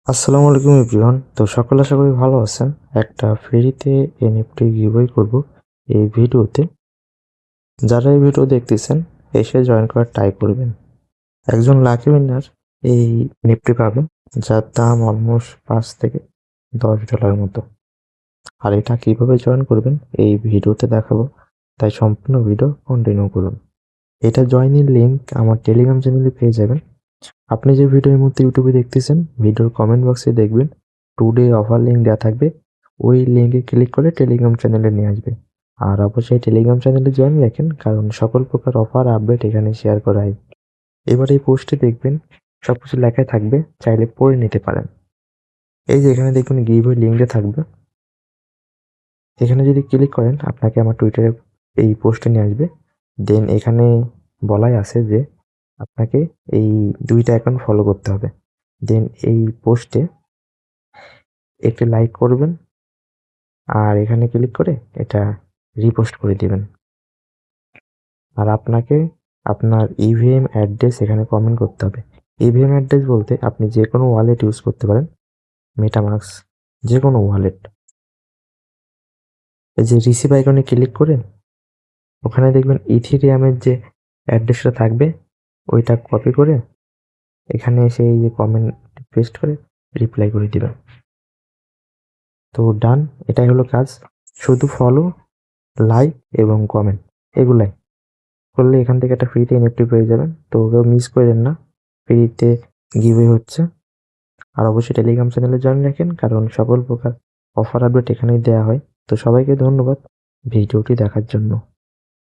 আসসালামু আলাইকুম এভরিওয়ান। তো সকলে আশা করি ভালো আছেন। একটা ফ্রিতে এনএফটি গিভওয়ে করব এই ভিডিওতে। যারা এই ভিডিও দেখতেছেন এসে জয়েন করার ট্রাই করবেন। একজন লাকি উইনার এই এনএফটি পাবেন, যার দাম অলমোস্ট $5 থেকে $10 মতো। আর এটা কিভাবে জয়েন করবেন এই ভিডিওতে দেখাবো, তাই সম্পূর্ণ ভিডিও কন্টিনিউ করুন। এটা জয়েনের লিঙ্ক আমার টেলিগ্রাম চ্যানেলে পেয়ে যাবেন। আপনি যে ভিডিও এই মুহূর্তে ইউটিউবে দেখতেছেন, ভিডিওর কমেন্ট বক্সে দেখবেন টুডে অফার লিঙ্ক দেওয়া থাকবে। ওই লিঙ্কে ক্লিক করে টেলিগ্রাম চ্যানেলে নিয়ে আসবে। আর অবশ্যই টেলিগ্রাম চ্যানেলে জয়েন রাখেন, কারণ সকল প্রকার অফার আপডেট এখানে শেয়ার করা হয়। এবার এই পোস্টে দেখবেন সবকিছু লেখাই থাকবে, চাইলে পড়ে নিতে পারেন। এই যে এখানে দেখবেন গিভওয়ে লিঙ্কটা থাকবে, এখানে যদি ক্লিক করেন আপনাকে আমার টুইটারে এই পোস্টে নিয়ে আসবে। দেন এখানে বলাই আছে যে আপনাকে এই 2টা অ্যাকাউন্ট ফলো করতে হবে। দেন এই পোস্টে একটি লাইক করবেন আর এখানে ক্লিক করে এটা রিপোস্ট করে দিবেন। আর আপনাকে আপনার ইভিএম অ্যাড্রেস এখানে কমেন্ট করতে হবে। ইভিএম অ্যাড্রেস বলতে আপনি যে কোনো ওয়ালেট ইউজ করতে পারেন, মেটামাস্ক, যে কোনো ওয়ালেট। এই যে রিসিভ আইকনে ক্লিক করে ওখানে দেখবেন ইথিরিয়ামের যে অ্যাড্রেসটা থাকবে ওইটা কপি করে এখানে এসে এই যে কমেন্ট পেস্ট করে রিপ্লাই করে দিবেন। তো ডান, এটাই হলো কাজ। শুধু ফলো, লাইক এবং কমেন্ট এগুলাই করলে এখান থেকে একটা ফ্রিতে এনএফটি পেয়ে যাবেন। তো কেউ মিস করেন না, ফ্রিতে গিভওয়ে হচ্ছে। আর অবশ্যই টেলিগ্রাম চ্যানেলে জয়েন রাখেন, কারণ সকল প্রকার অফার আপডেট এখানেই দেওয়া হয়। তো সবাইকে ধন্যবাদ ভিডিওটি দেখার জন্য।